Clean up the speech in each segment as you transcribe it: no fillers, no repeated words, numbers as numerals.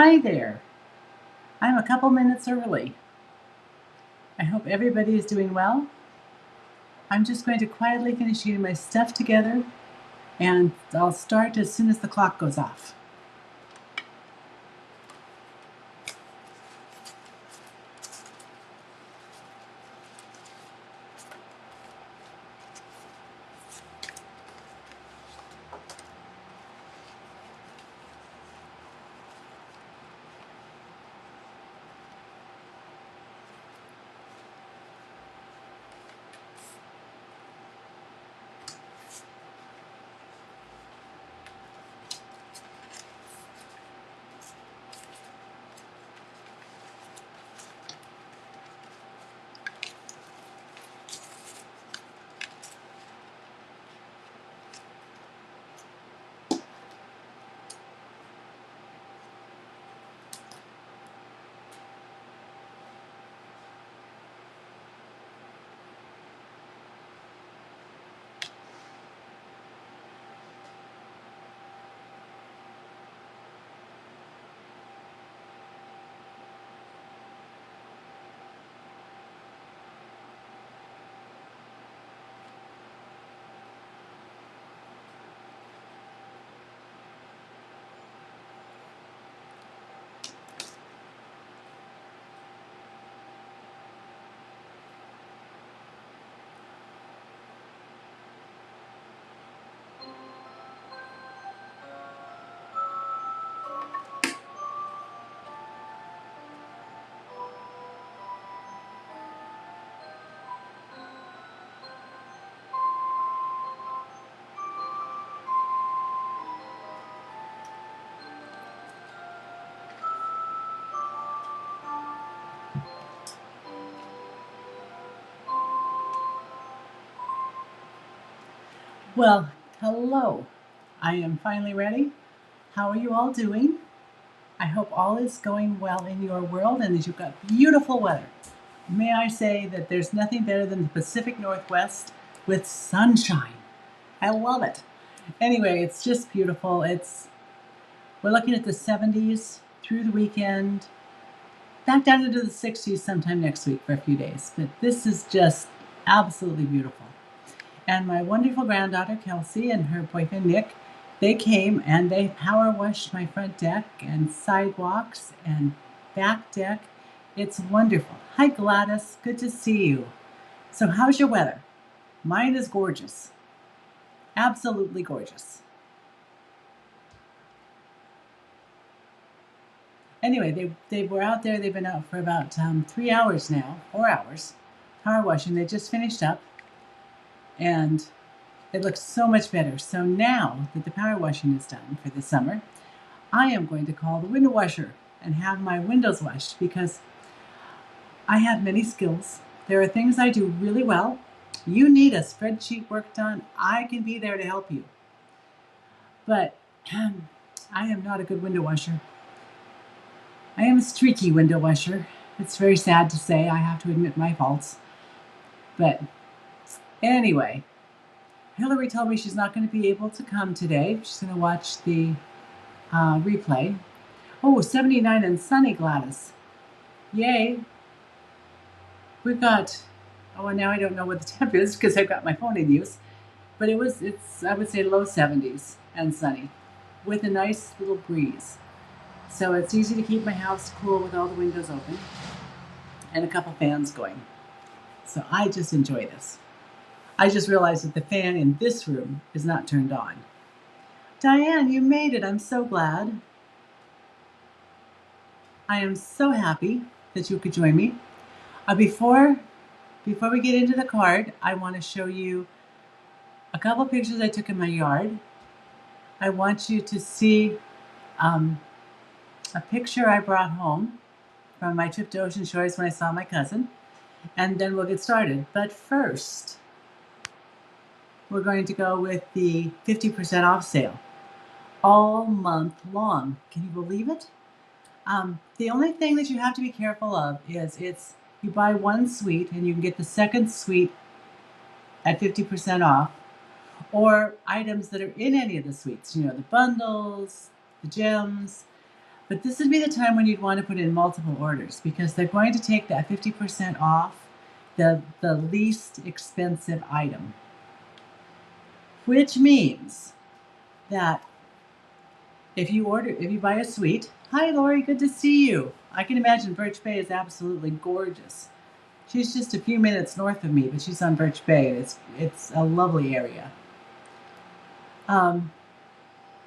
Hi there. I'm a couple minutes early. I hope everybody is doing well. I'm just going to quietly finish getting my stuff together, and I'll start as soon as the clock goes off. Well, hello. I am finally ready. How are you all doing? I hope all is going well in your world and that you've got beautiful weather. May I say that there's nothing better than the Pacific Northwest with sunshine. I love it. Anyway, it's just beautiful. We're looking at the 70s through the weekend, back down into the 60s sometime next week for a few days. But this is just absolutely beautiful. And my wonderful granddaughter Kelsey and her boyfriend Nick, they came and they power washed my front deck and sidewalks and back deck. It's wonderful. Hi Gladys, good to see you. So how's your weather? Mine is gorgeous. Absolutely gorgeous. Anyway, they were out there. They've been out for about 3 hours now, 4 hours, power washing. They just finished up, and it looks so much better. So now that the power washing is done for the summer, I am going to call the window washer and have my windows washed because I have many skills. There are things I do really well. You need a spreadsheet worked on, I can be there to help you. But I am not a good window washer. I am a streaky window washer. It's very sad to say. I have to admit my faults. But anyway, Hillary told me she's not going to be able to come today. She's going to watch the replay. Oh, 79 and sunny, Gladys. Yay. We've got, oh, and now I don't know what the temp is because I've got my phone in use. But it's I would say low 70s and sunny with a nice little breeze. So it's easy to keep my house cool with all the windows open and a couple fans going. So I just enjoy this. I just realized that the fan in this room is not turned on. Diane, you made it. I'm so glad. I am so happy that you could join me. Before we get into the card, I want to show you a couple pictures I took in my yard. I want you to see a picture I brought home from my trip to Ocean Shores when I saw my cousin, and then we'll get started. But first, we're going to go with the 50% off sale all month long. Can you believe it? The only thing that you have to be careful of is you buy one suite and you can get the second suite at 50% off, or items that are in any of the suites, the bundles, the gems. But this would be the time when you'd want to put in multiple orders because they're going to take that 50% off the least expensive item. Which means that if you buy a suite, hi Lori, good to see you. I can imagine Birch Bay is absolutely gorgeous. She's just a few minutes north of me, but she's on Birch Bay, and it's a lovely area.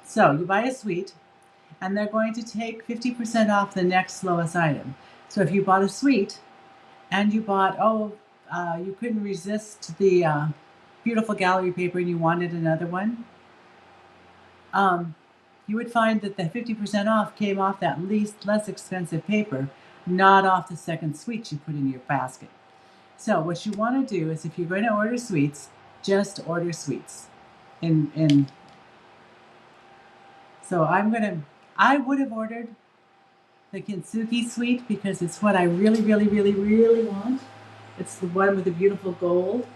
So you buy a suite, and they're going to take 50% off the next lowest item. So if you bought a suite, and you bought, you couldn't resist the beautiful gallery paper and you wanted another one, you would find that the 50% off came off that less expensive paper, not off the second suite you put in your basket. So what you want to do is if you're going to order suites, just order suites. So I would have ordered the Kintsugi suite because it's what I really, really, really, really want. It's the one with the beautiful gold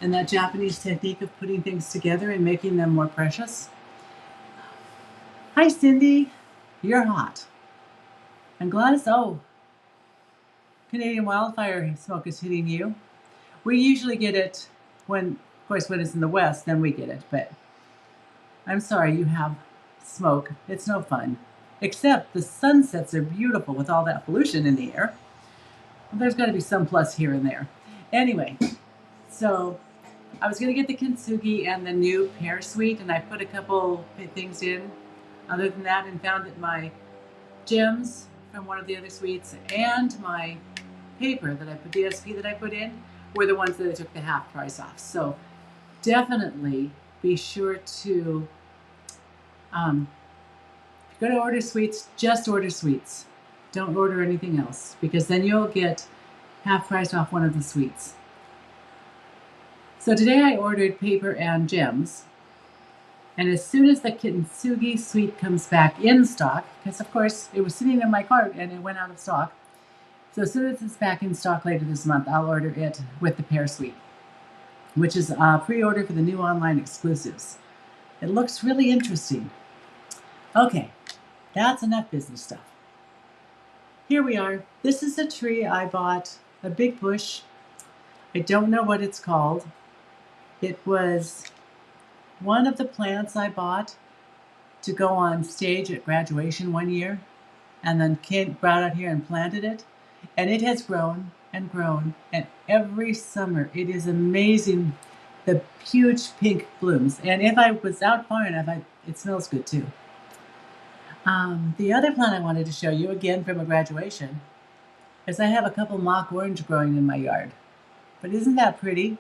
and that Japanese technique of putting things together and making them more precious. Hi, Cindy. You're hot. And Gladys, Canadian wildfire smoke is hitting you. We usually get it when it's in the west, then we get it. But I'm sorry you have smoke. It's no fun. Except the sunsets are beautiful with all that pollution in the air. Well, there's got to be some plus here and there. Anyway, so I was going to get the Kintsugi and the new pear suite, and I put a couple things in other than that and found that my gems from one of the other suites and my paper that I put, DSP that I put in, were the ones that I took the half price off. So definitely be sure to, if you're going to order suites, just order suites. Don't order anything else because then you'll get half price off one of the suites. So today I ordered paper and gems. And as soon as the Kintsugi suite comes back in stock, because of course it was sitting in my cart and it went out of stock. So as soon as it's back in stock later this month, I'll order it with the pear suite, which is a pre-order for the new online exclusives. It looks really interesting. Okay, that's enough business stuff. Here we are. This is a tree I bought, a big bush. I don't know what it's called. It was one of the plants I bought to go on stage at graduation one year, and then brought out here and planted it. And it has grown and grown, and every summer it is amazing, the huge pink blooms. And if I was out far enough, it smells good too. The other plant I wanted to show you, again from a graduation, is I have a couple mock orange growing in my yard. But isn't that pretty?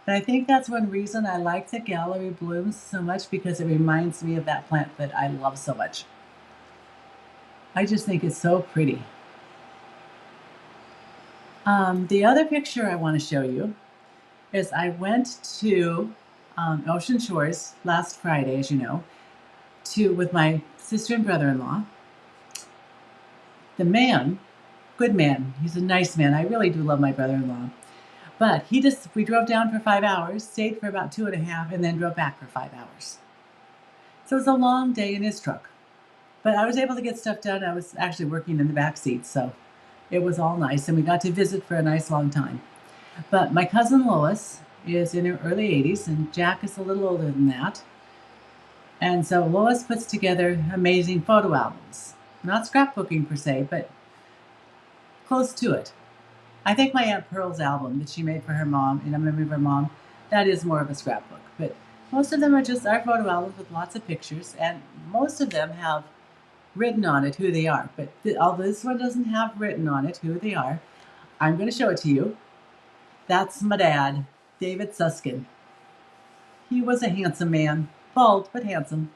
And I think that's one reason I like the gallery blooms so much, because it reminds me of that plant that I love so much. I just think it's so pretty. The other picture I want to show you is I went to Ocean Shores last Friday, as you know, with my sister and brother-in-law. The man, good man, he's a nice man. I really do love my brother-in-law. But we drove down for 5 hours, stayed for about 2.5, and then drove back for 5 hours. So it was a long day in his truck. But I was able to get stuff done. I was actually working in the back seat, so it was all nice, and we got to visit for a nice long time. But my cousin Lois is in her early 80s, and Jack is a little older than that. And so Lois puts together amazing photo albums. Not scrapbooking per se, but close to it. I think my Aunt Pearl's album that she made for her mom, in memory of her mom, that is more of a scrapbook. But most of them are just our photo albums with lots of pictures, and most of them have written on it who they are. But although this one doesn't have written on it who they are, I'm going to show it to you. That's my dad, David Suskin. He was a handsome man, bald but handsome.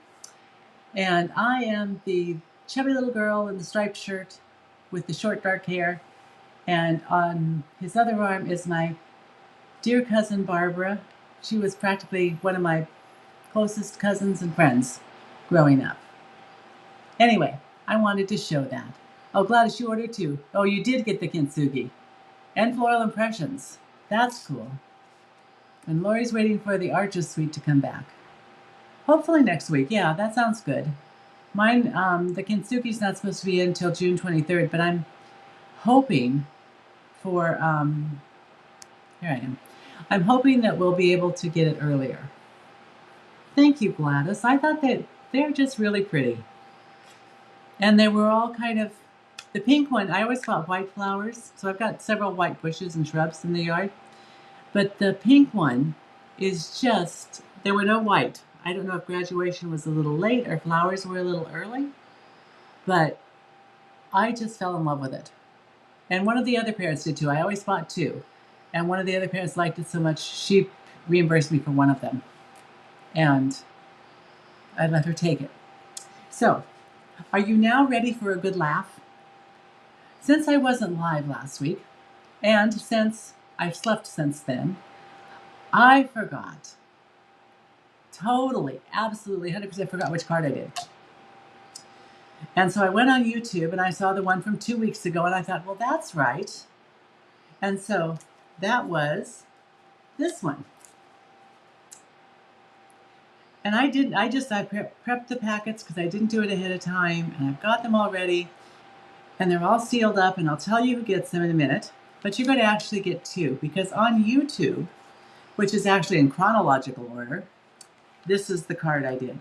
And I am the chubby little girl in the striped shirt with the short dark hair. And on his other arm is my dear cousin Barbara. She was practically one of my closest cousins and friends growing up. Anyway, I wanted to show that. Oh, Gladys, you ordered too. Oh, you did get the Kintsugi. And Floral Impressions. That's cool. And Lori's waiting for the Arches suite to come back. Hopefully next week. Yeah, that sounds good. Mine, the Kintsugi's not supposed to be in until June 23rd, but I'm hoping for, here I am. I'm hoping that we'll be able to get it earlier. Thank you, Gladys. I thought that they're just really pretty. And they were all kind of, the pink one, I always bought white flowers. So I've got several white bushes and shrubs in the yard. But the pink one is just, there were no white. I don't know if graduation was a little late or flowers were a little early. But I just fell in love with it. And one of the other parents did too. I always bought two. And one of the other parents liked it so much, she reimbursed me for one of them. And I let her take it. So, are you now ready for a good laugh? Since I wasn't live last week, and since I've slept since then, I forgot. Totally, absolutely, 100% forgot which card I did. And so I went on YouTube and I saw the one from 2 weeks ago and I thought, well, that's right. And so that was this one. And I prepped the packets because I didn't do it ahead of time, and I've got them all ready, and they're all sealed up, and I'll tell you who gets them in a minute. But you're going to actually get two, because on YouTube, which is actually in chronological order, this is the card I did.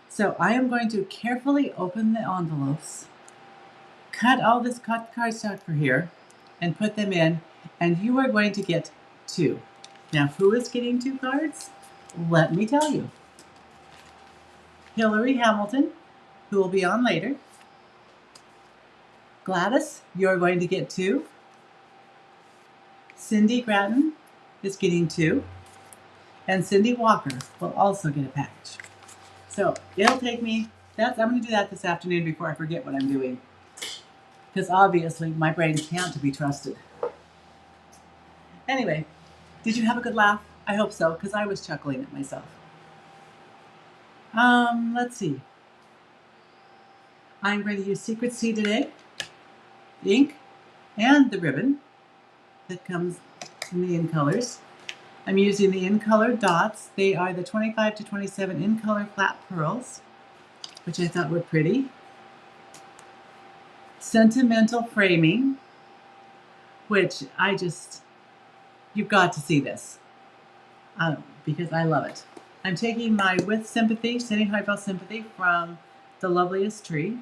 So I am going to carefully open the envelopes, cut all this cardstock for here, and put them in, and you are going to get two. Now, who is getting two cards? Let me tell you. Hillary Hamilton, who will be on later. Gladys, you're going to get two. Cindy Grattan is getting two. And Cindy Walker will also get a package. So it'll take me, I'm going to do that this afternoon before I forget what I'm doing. Because obviously my brain can't be trusted. Anyway, did you have a good laugh? I hope so, because I was chuckling at myself. Let's see. I'm going to use Secret Sea today, the ink, and the ribbon that comes in the in colors. I'm using the in color dots. They are the 25 to 27 in color flat pearls, which I thought were pretty. Sentimental framing, which you've got to see this. Because I love it. I'm taking my With Sympathy, Sending Heartfelt Sympathy from The Loveliest Tree.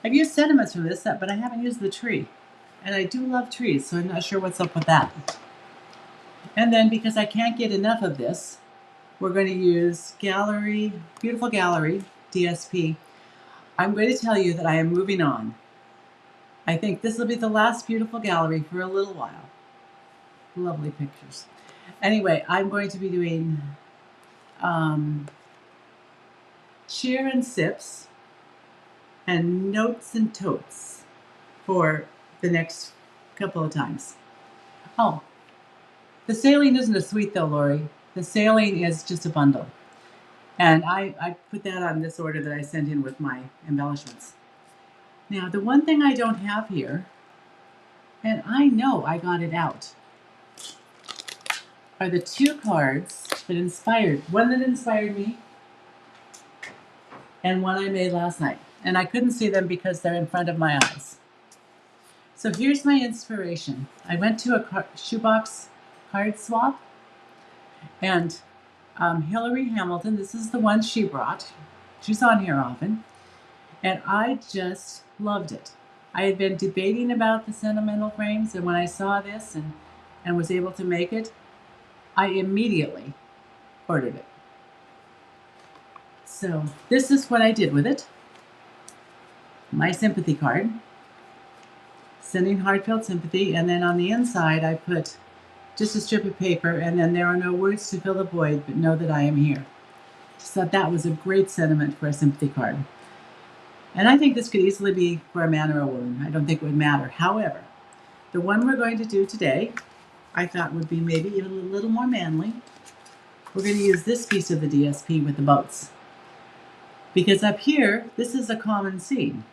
I've used sentiments from this set, but I haven't used the tree. And I do love trees, so I'm not sure what's up with that. And then, because I can't get enough of this, we're going to use beautiful Gallery DSP. I'm going to tell you that I am moving on. I think this will be the last beautiful gallery for a little while. Lovely pictures. Anyway, I'm going to be doing cheer and sips and notes and totes for the next couple of times. Oh, the saline isn't a suite though, Lori. The saline is just a bundle. And I put that on this order that I sent in with my embellishments. Now, the one thing I don't have here, and I know I got it out, are the two cards that one that inspired me and one I made last night. And I couldn't see them because they're in front of my eyes. So here's my inspiration. I went to a shoebox card swap, and Hillary Hamilton, this is the one she brought. She's on here often. And I just loved it. I had been debating about the sentimental frames, and when I saw this and was able to make it, I immediately ordered it. So this is what I did with it. My sympathy card, Sending Heartfelt Sympathy, and then on the inside I put just a strip of paper, and then there are no words to fill the void, but know that I am here. Just thought that was a great sentiment for a sympathy card. And I think this could easily be for a man or a woman. I don't think it would matter. However, the one we're going to do today, I thought would be maybe even a little more manly. We're going to use this piece of the DSP with the boats. Because up here, this is a common scene.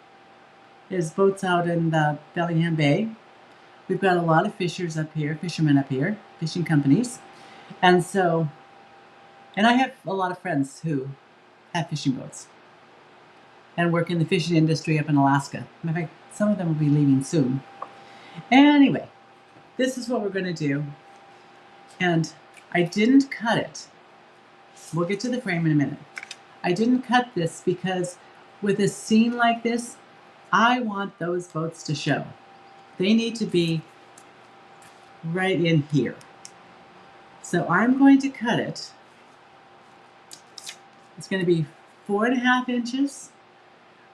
There's boats out in the Bellingham Bay. We've got a lot of fishermen up here, fishing companies. And I have a lot of friends who have fishing boats. and work in the fishing industry up in Alaska. In fact, some of them will be leaving soon. Anyway, this is what we're going to do. And I didn't cut it. We'll get to the frame in a minute. I didn't cut this because with a scene like this, I want those boats to show. They need to be right in here. So I'm going to cut it. It's going to be 4.5 inches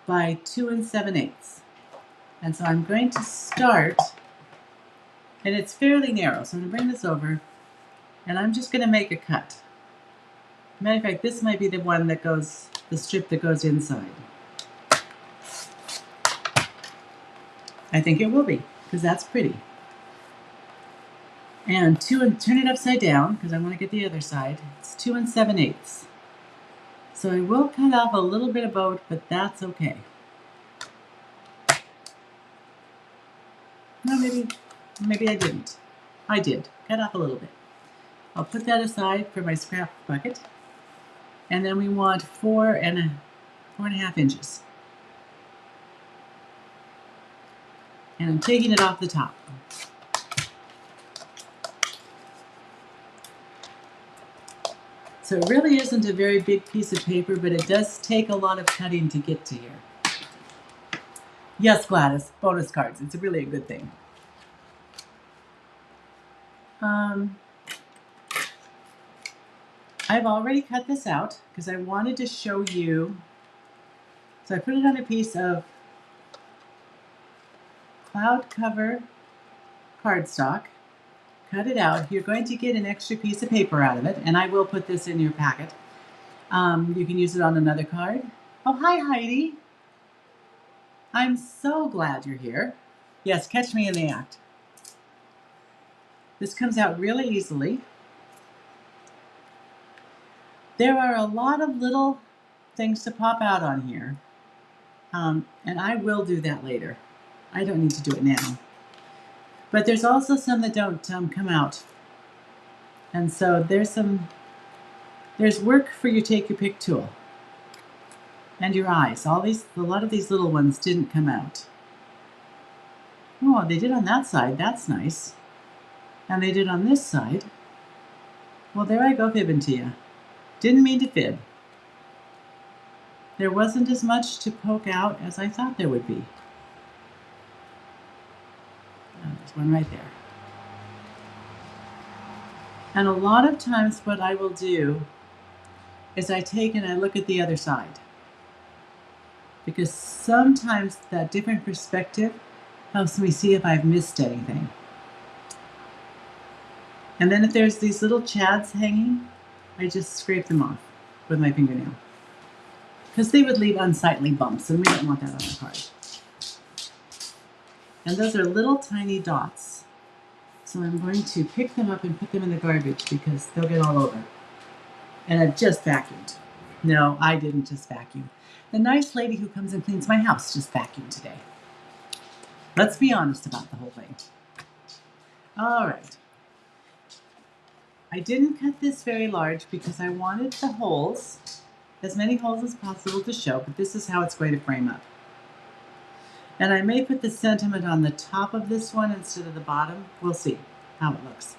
by 2 7/8. And so I'm going to start, and it's fairly narrow, so I'm going to bring this over, and I'm just going to make a cut. Matter of fact, this might be the one that goes, the strip that goes inside. I think it will be, because that's pretty. And turn it upside down, because I want to get the other side. It's 2 7/8. So I will cut off a little bit of boat, but that's okay. No, maybe I didn't. I did. Cut off a little bit. I'll put that aside for my scrap bucket. And then we want 4.5 inches. And I'm taking it off the top. So it really isn't a very big piece of paper, but it does take a lot of cutting to get to here. Yes, Gladys, bonus cards. It's really a good thing. I've already cut this out because I wanted to show you. So I put it on a piece of cloud cover cardstock. Cut it out. You're going to get an extra piece of paper out of it, and I will put this in your packet. You can use it on another card. Oh, hi, Heidi. I'm so glad you're here. Yes, catch me in the act. This comes out really easily. There are a lot of little things to pop out on here, and I will do that later. I don't need to do it now. But there's also some that don't come out. And so there's work for your take your pick tool. And your eyes. A lot of these little ones didn't come out. Oh, they did on that side. That's nice. And they did on this side. Well, there I go fibbing to you. Didn't mean to fib. There wasn't as much to poke out as I thought there would be. Oh, there's one right there. And a lot of times what I will do is I take and I look at the other side. Because sometimes that different perspective helps me see if I've missed anything. And then if there's these little chads hanging, I just scrape them off with my fingernail. Because they would leave unsightly bumps, and we don't want that on our card. And those are little tiny dots. So I'm going to pick them up and put them in the garbage because they'll get all over. And I've just vacuumed. No, I didn't just vacuum. The nice lady who comes and cleans my house just vacuumed today. Let's be honest about the whole thing. All right. I didn't cut this very large because I wanted the holes, as many holes as possible to show, but this is how it's going to frame up. And I may put the sentiment on the top of this one instead of the bottom. We'll see how it looks.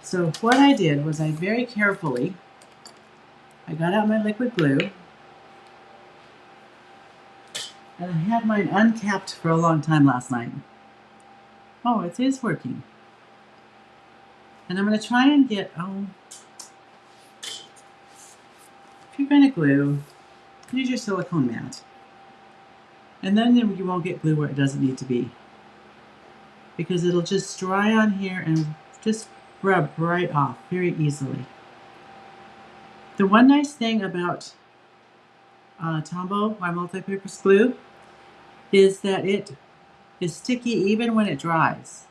So what I did was I very carefully, I got out my liquid glue, and I had mine uncapped for a long time last night. Oh, it is working. And I'm going to try and get, if you're going to glue, use your silicone mat. And then you won't get glue where it doesn't need to be. Because it'll just dry on here and just rub right off very easily. The one nice thing about Tombow, my multi-purpose glue, is that it is sticky even when it dries.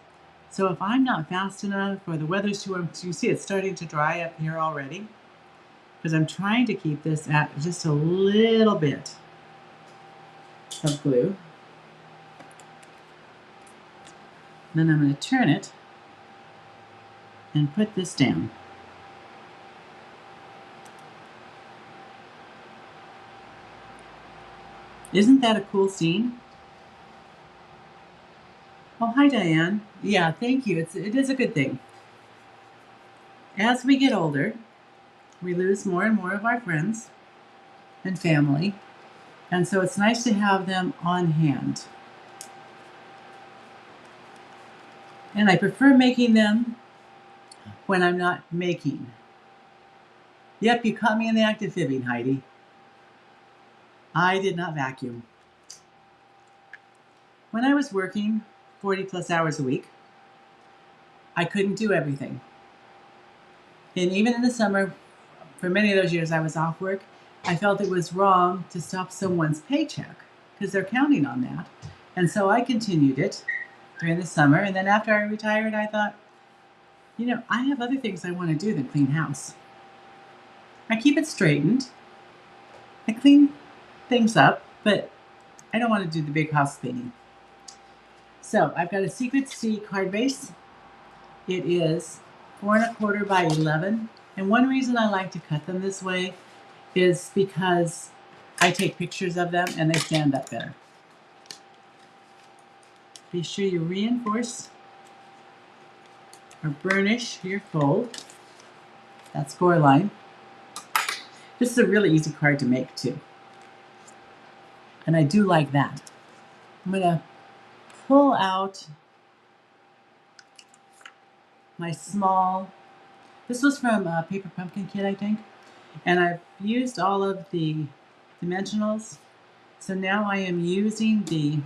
So if I'm not fast enough or the weather's too warm, you see it's starting to dry up here already. Because I'm trying to keep this at just a little bit of glue. Then I'm going to turn it and put this down. Isn't that a cool scene? Oh, hi, Diane. Yeah, thank you. It is a good thing. As we get older, we lose more and more of our friends and family, and so it's nice to have them on hand. And I prefer making them when I'm not making. Yep, you caught me in the act of fibbing, Heidi. I did not vacuum. When I was working 40 plus hours a week, I couldn't do everything. And even in the summer, for many of those years I was off work, I felt it was wrong to stop someone's paycheck because they're counting on that. And so I continued it during the summer. And then after I retired, I thought, I have other things I want to do than clean house. I keep it straightened. I clean things up, but I don't want to do the big house cleaning. So I've got a secret Sea Cardbase. It is 4¼ by 11. And one reason I like to cut them this way is because I take pictures of them and they stand up better. Be sure you reinforce or burnish your fold. That's score line. This is a really easy card to make too. And I do like that. I'm going to pull out my small, this was from Paper Pumpkin Kit, I think. And I've used all of the dimensionals. So now I am using the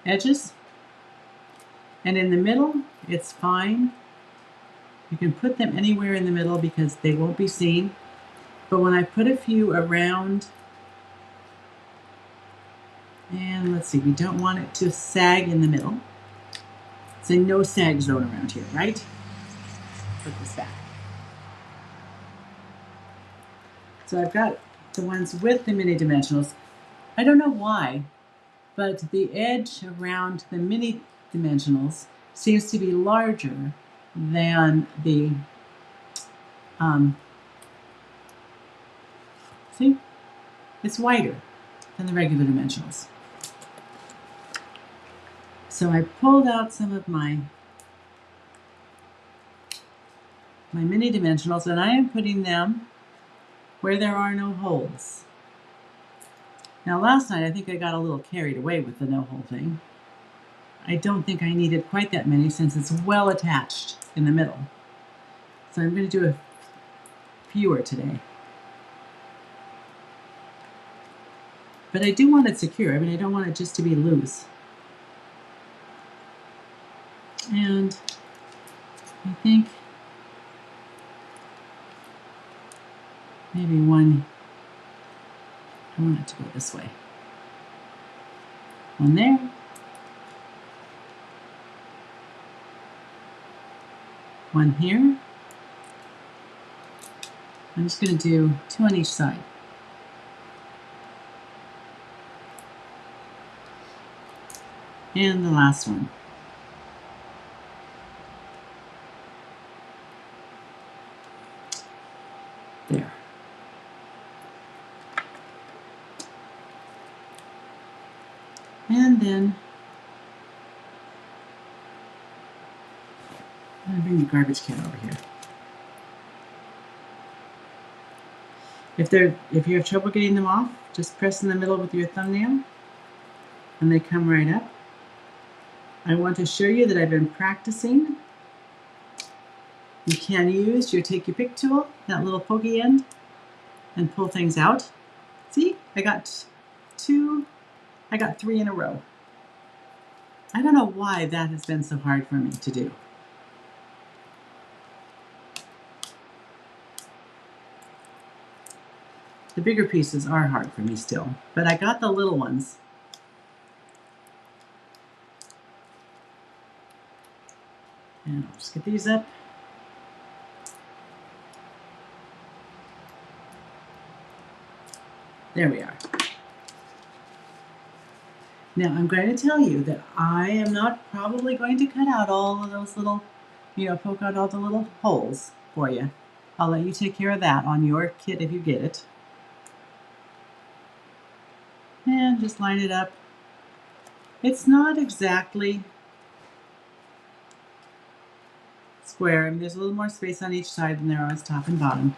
edges. And in the middle, it's fine. You can put them anywhere in the middle because they won't be seen. But when I put a few around, and let's see, we don't want it to sag in the middle. It's a no sag zone around here, right? Put this back. So I've got the ones with the mini dimensionals. I don't know why, but the edge around the mini dimensionals seems to be larger than the, see? It's wider than the regular dimensionals. So I pulled out some of my mini dimensionals and I am putting them where there are no holes. Now last night I think I got a little carried away with the no hole thing. I don't think I needed quite that many since it's well attached in the middle. So I'm going to do a fewer today. But I do want it secure. I mean, I don't want it just to be loose. And I think maybe one, I want it to go this way. One there. One here. I'm just going to do 2 on each side. And the last one. There. And then I'm going to bring the garbage can over here. If you have trouble getting them off, just press in the middle with your thumbnail and they come right up. I want to show you that I've been practicing. You can use your take your pick tool, that little pokey end, and pull things out. See, I got 3 in a row. I don't know why that has been so hard for me to do. The bigger pieces are hard for me still, but I got the little ones. And I'll just get these up. There we are. Now I'm going to tell you that I am not probably going to cut out all of those little, poke out all the little holes for you. I'll let you take care of that on your kit if you get it. and just line it up. It's not exactly square. I mean, there's a little more space on each side than there was top and bottom.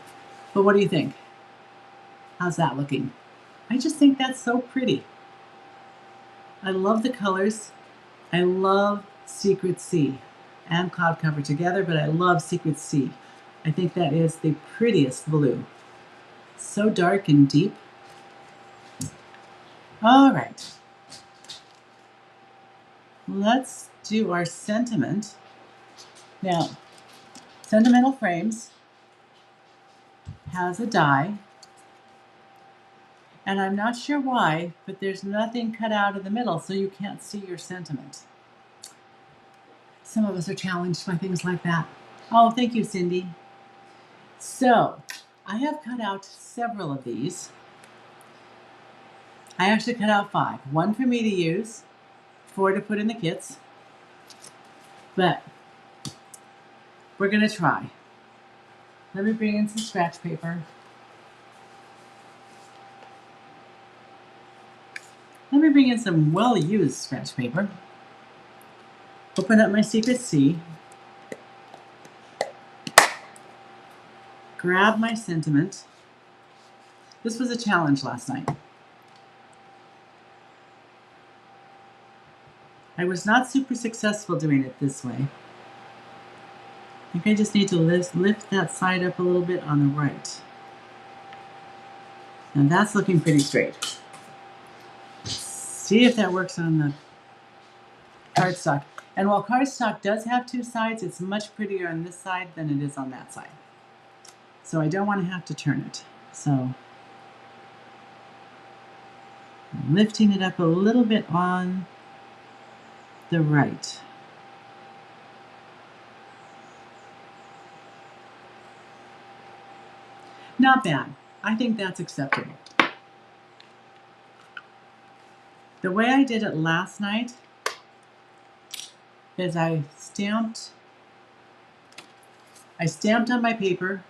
But what do you think? How's that looking? I just think that's so pretty. I love the colors. I love Secret Sea and Cloud Cover together, but I love Secret Sea. I think that is the prettiest blue. So dark and deep. All right. Let's do our sentiment. Now, Sentimental Frames has a die, and I'm not sure why, but there's nothing cut out of the middle, so you can't see your sentiment. Some of us are challenged by things like that. Oh, thank you, Cindy. So, I have cut out several of these. I actually cut out 5. 1 for me to use, 4 to put in the kits. But we're going to try. Let me bring in some scratch paper. Let me bring in some well-used scratch paper. Open up my Secret Sea. Grab my sentiment. This was a challenge last night. I was not super successful doing it this way. I think I just need to lift that side up a little bit on the right. And that's looking pretty straight. See if that works on the cardstock. And while cardstock does have 2 sides, it's much prettier on this side than it is on that side. So I don't want to have to turn it. So I'm lifting it up a little bit on the right. Not bad. I think that's acceptable. The way I did it last night is I stamped on my paper,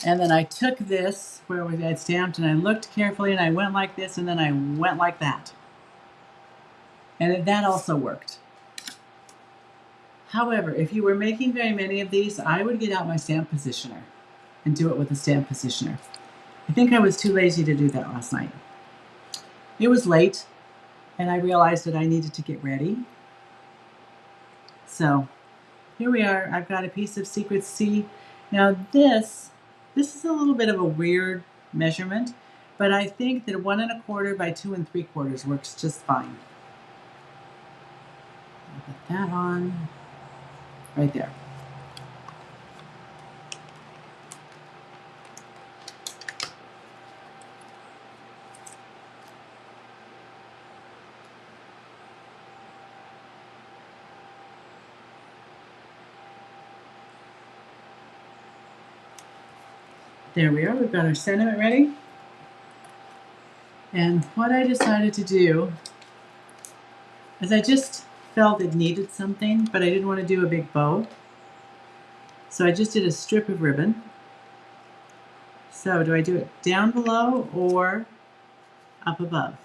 and then I took this where I had stamped and I looked carefully and I went like this and then I went like that. And that also worked. However, if you were making very many of these, I would get out my stamp positioner and do it with a stamp positioner. I think I was too lazy to do that last night. It was late and I realized that I needed to get ready. So here we are. I've got a piece of Secret Sea. Now this is a little bit of a weird measurement, but I think that 1 1/4 by 2 3/4 works just fine. I'll put that on right there. There we are. We've got our sentiment ready. And what I decided to do is I just felt it needed something, but I didn't want to do a big bow. So I just did a strip of ribbon. So do I do it down below or up above?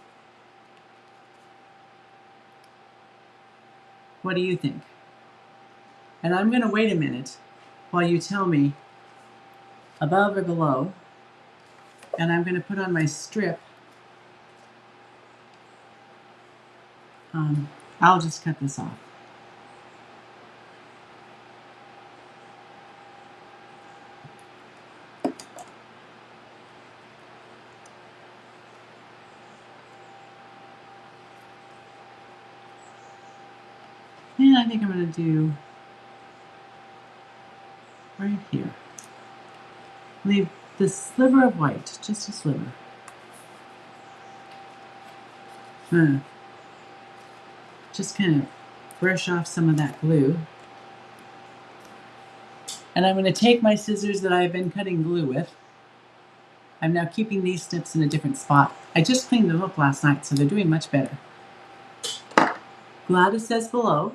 What do you think? And I'm going to wait a minute while you tell me above or below. And I'm going to put on my strip. I'll just cut this off. And I think I'm going to do right here. Leave this sliver of white, just a sliver. Just kind of brush off some of that glue. And I'm going to take my scissors that I've been cutting glue with. I'm now keeping these snips in a different spot. I just cleaned them up last night, so they're doing much better. Glad it says below.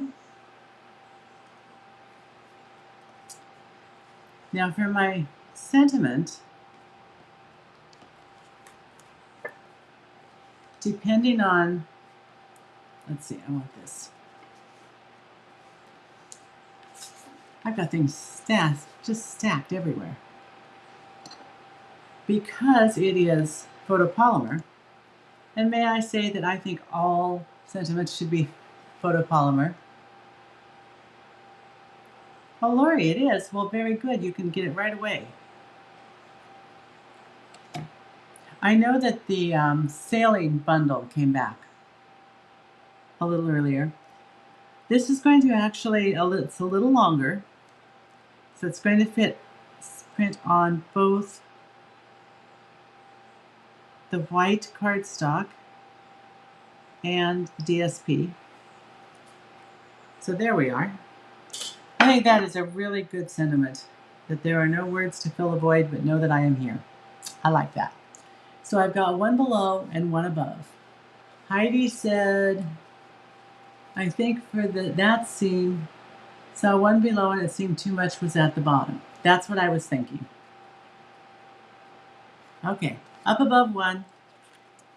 Now for my sentiment, depending on, let's see, I want this. I've got things just stacked everywhere. Because it is photopolymer, and may I say that I think all sentiments should be photopolymer. Oh, Lori, it is. Well, very good. You can get it right away. I know that the sailing bundle came back a little earlier. This is going to actually, it's a little longer, so it's going to print on both the white cardstock and the DSP. So there we are. I think that is a really good sentiment, that there are no words to fill a void, but know that I am here. I like that. So I've got one below and one above. Heidi said, I think for that seam, saw one below and it seemed too much was at the bottom. That's what I was thinking. Okay, up above one.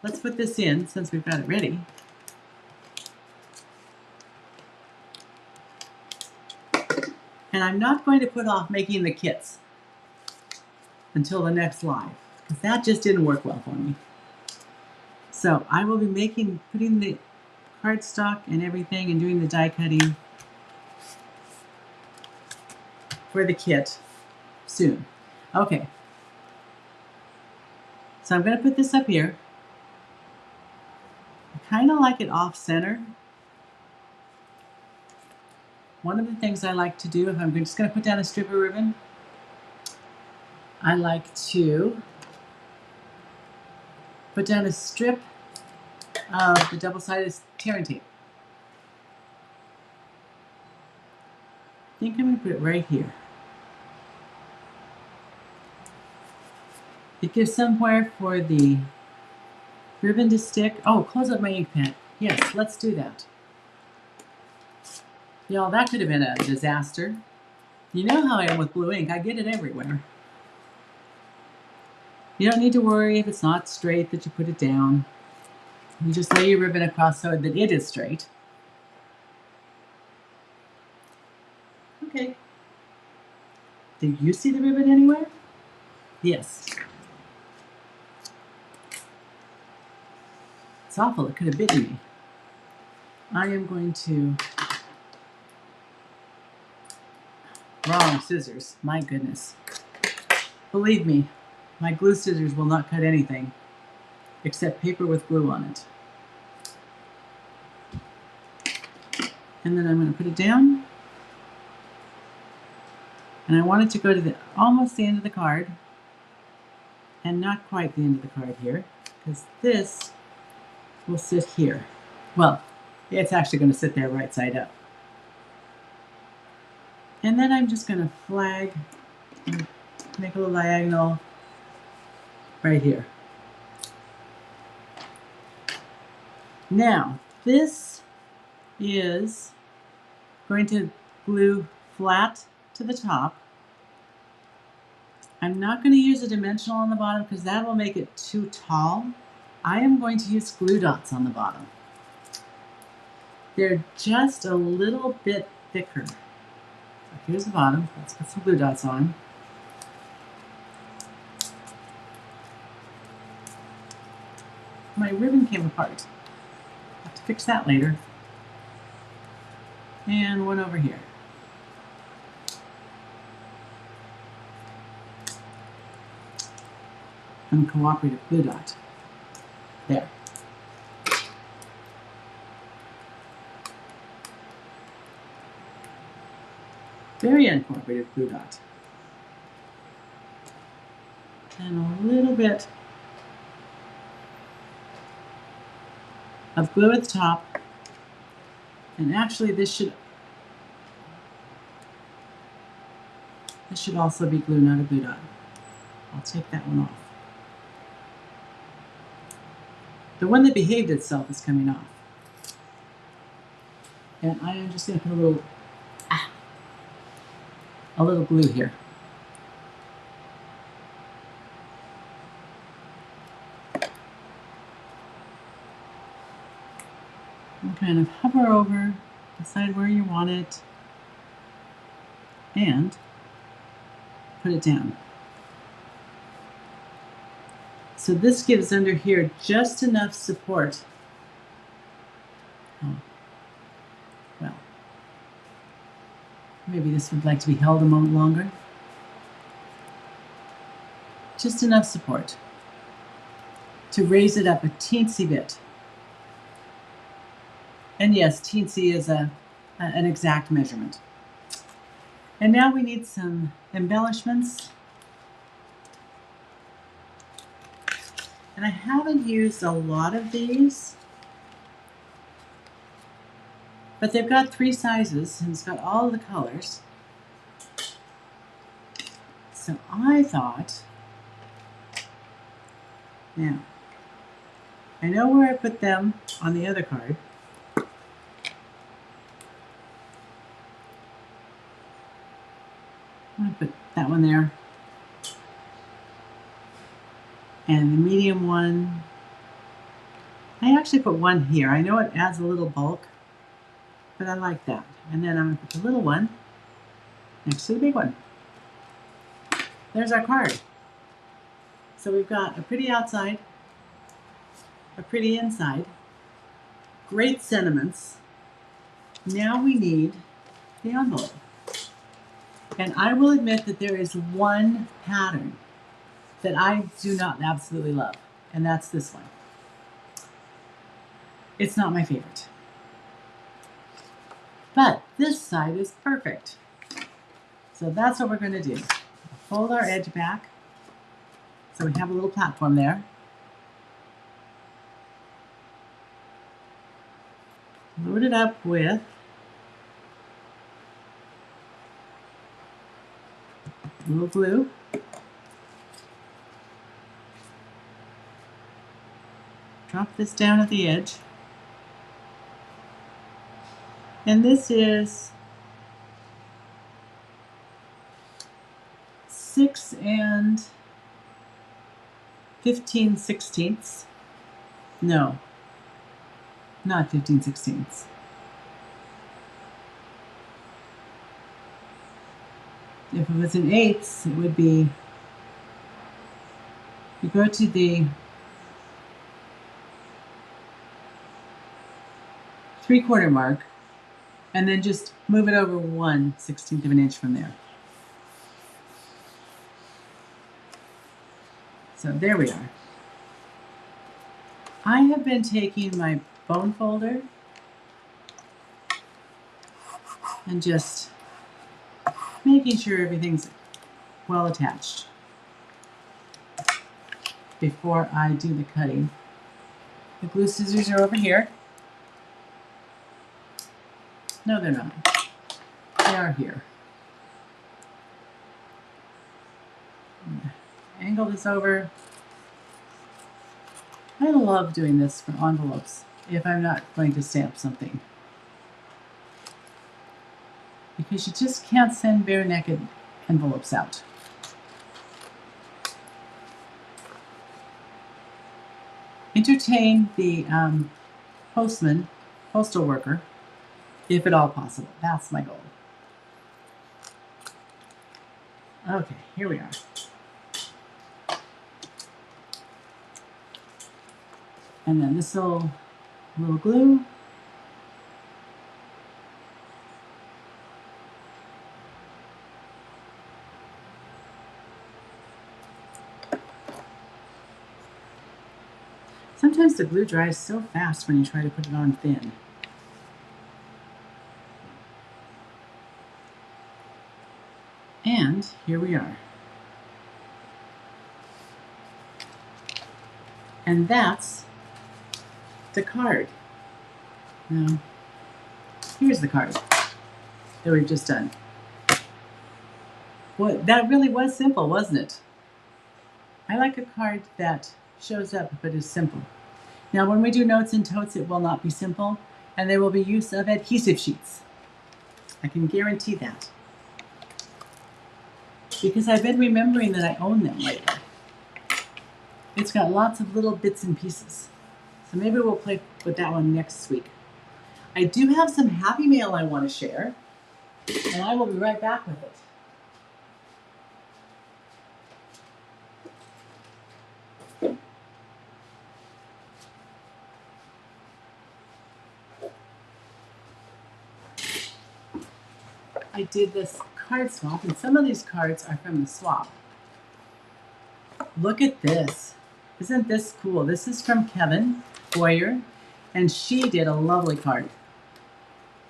Let's put this in since we've got it ready. And I'm not going to put off making the kits until the next live, because that just didn't work well for me. So I will be putting the cardstock and everything and doing the die cutting for the kit soon. Okay. So I'm going to put this up here. I kind of like it off center. One of the things I like to do, if I'm just going to put down a strip of ribbon, I like to put down a strip of the double-sided tearing tape. I think I'm going to put it right here. It gives somewhere for the ribbon to stick. Oh, close up my ink pen. Yes, let's do that. Y'all, that could have been a disaster. You know how I am with blue ink. I get it everywhere. You don't need to worry if it's not straight that you put it down. You just lay your ribbon across so that it is straight. Okay. Did you see the ribbon anywhere? Yes. It's awful. It could have bitten me. I am going to... Wrong scissors. My goodness. Believe me, my glue scissors will not cut anything except paper with glue on it. And then I'm going to put it down. And I want it to go to almost the end of the card. And not quite the end of the card here, because this will sit here. Well, it's actually going to sit there right side up. And then I'm just going to flag, make a little diagonal right here. Now, this is going to glue flat to the top. I'm not going to use a dimensional on the bottom because that will make it too tall. I am going to use glue dots on the bottom. They're just a little bit thicker. So here's the bottom. Let's put some glue dots on. My ribbon came apart. I'll have to fix that later. And one over here. Uncooperative glue dot. There. Very uncooperative glue dot. And a little bit of glue at the top. And actually this should also be glue, not a glue dot. I'll take that one off. The one that behaved itself is coming off. And I am just going to put a little glue here. kind of hover over, decide where you want it, and put it down. So this gives under here just enough support. Oh, well, maybe this would like to be held a moment longer. Just enough support to raise it up a teensy bit. And yes, teensy is an exact measurement. And now we need some embellishments. And I haven't used a lot of these, but they've got 3 sizes and it's got all the colors. So I thought, now, I know where I put them on the other card. I'm going to put that one there. And the medium one, I actually put one here. I know it adds a little bulk, but I like that. And then I'm going to put the little one next to the big one. There's our card. So we've got a pretty outside, a pretty inside, great sentiments. Now we need the envelope. And I will admit that there is one pattern that I do not absolutely love, and that's this one. It's not my favorite. But this side is perfect. So that's what we're going to do. Fold our edge back so we have a little platform there. Load it up with a little glue. Drop this down at the edge. And this is 6 15/16. No, not 15/16. If it was in eighths, it would be, you go to the 3/4 mark, and then just move it over 1/16 of an inch from there. So there we are. I have been taking my bone folder and just making sure everything's well attached before I do the cutting. The glue scissors are over here. No, they're not. They are here. Angle this over. I love doing this for envelopes if I'm not going to stamp something, because you just can't send bare-naked envelopes out. Entertain the postal worker, if at all possible. That's my goal. Okay, here we are. And then this little glue. Sometimes the glue dries so fast when you try to put it on thin. And here we are. And that's the card. Now, here's the card that we've just done. Well, that really was simple, wasn't it? I like a card that shows up but is simple. Now, when we do notes and totes, it will not be simple, and there will be use of adhesive sheets. I can guarantee that, because I've been remembering that I own them lately. It's got lots of little bits and pieces. So maybe we'll play with that one next week. I do have some happy mail I want to share, and I will be right back with it. I did this card swap, and some of these cards are from the swap. Look at this. Isn't this cool? This is from Kevin Boyer, and she did a lovely card.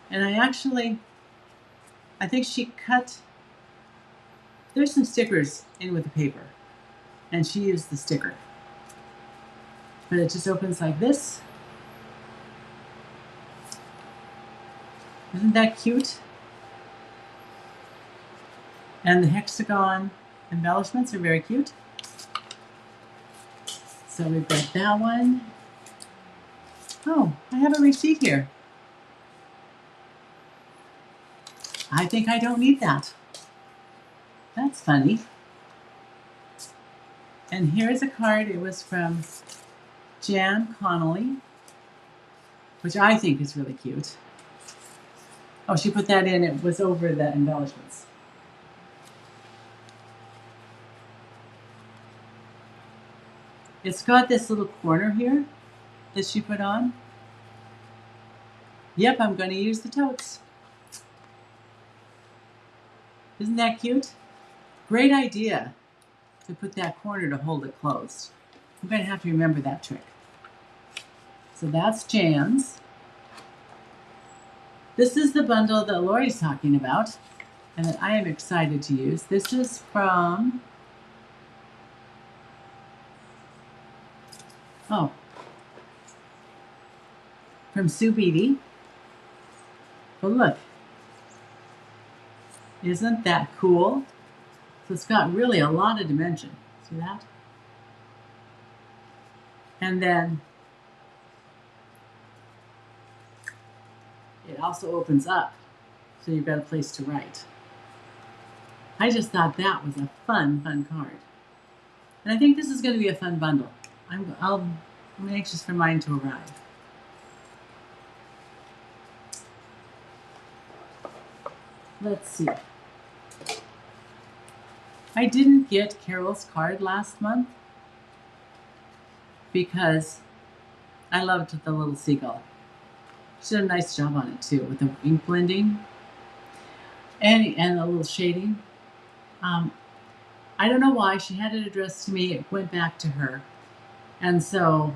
And I think she cut, there's some stickers in with the paper, and she used the sticker. But it just opens like this. Isn't that cute? And the hexagon embellishments are very cute. So we've got that one. Oh, I have a receipt here. I think I don't need that. That's funny. And here's a card. It was from Jan Connolly, which I think is really cute. Oh, she put that in. It was over the embellishments. It's got this little corner here that she put on. Yep, I'm going to use the totes. Isn't that cute? Great idea to put that corner to hold it closed. I'm going to have to remember that trick. So that's Jan's. This is the bundle that Lori's talking about and that I am excited to use. This is from, from Sue Beatty. But look, isn't that cool? So it's got really a lot of dimension. See that? And then it also opens up, so you've got a place to write. I just thought that was a fun card. And I think this is going to be a fun bundle. I'm anxious for mine to arrive. Let's see. I didn't get Carol's card last month because I loved the little seagull. She did a nice job on it too, with the ink blending and a little shading. I don't know why she had it addressed to me. It went back to her, and so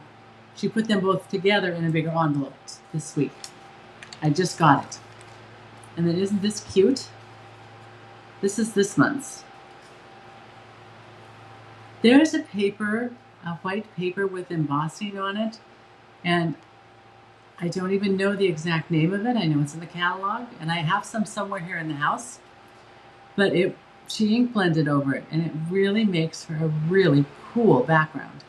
she put them both together in a bigger envelope this week. I just got it, and then isn't this cute? This is this month's. There's a paper, a white paper with embossing on it, and I don't even know the exact name of it. I know it's in the catalog, and I have some somewhere here in the house, but she ink blended over it, and it really makes for a really cool background.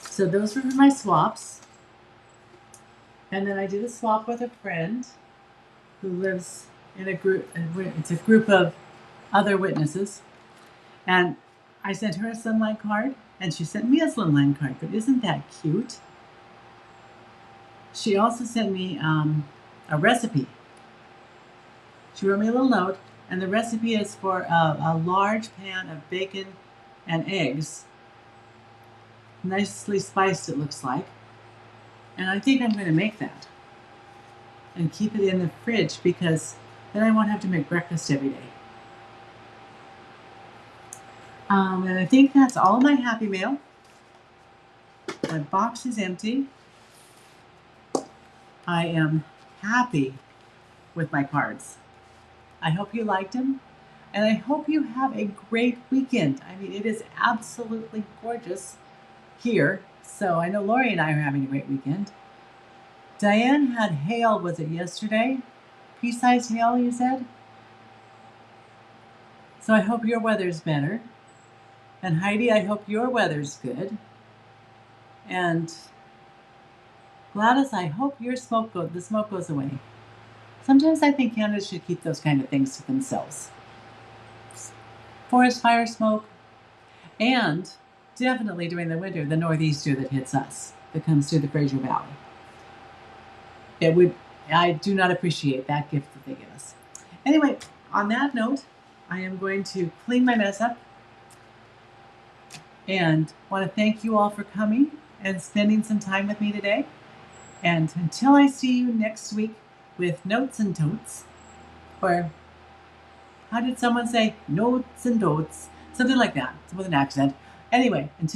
So those were my swaps, and then I did a swap with a friend who lives in a group. It's a group of other witnesses, and I sent her a slimline card, and she sent me a slimline card. But isn't that cute? She also sent me a recipe. She wrote me a little note, and the recipe is for a large pan of bacon and eggs. Nicely spiced, it looks like. And I think I'm going to make that and keep it in the fridge, because then I won't have to make breakfast every day. And I think that's all my happy mail. My box is empty. I am happy with my cards. I hope you liked them, and I hope you have a great weekend. I mean, it is absolutely gorgeous here, so I know Lori and I are having a great weekend. Diane had hail, was it yesterday? Pea-sized hail, you said? So I hope your weather's better. And Heidi, I hope your weather's good. And Gladys, I hope your the smoke goes away. Sometimes I think Canada should keep those kind of things to themselves. Forest fire smoke, and definitely during the winter, the northeaster that hits us, that comes through the Fraser Valley. I do not appreciate that gift that they give us. Anyway, on that note, I am going to clean my mess up and want to thank you all for coming and spending some time with me today. And until I see you next week with Notes and Totes, or how did someone say? Notes and Totes, something like that, with an accent. Anyway, until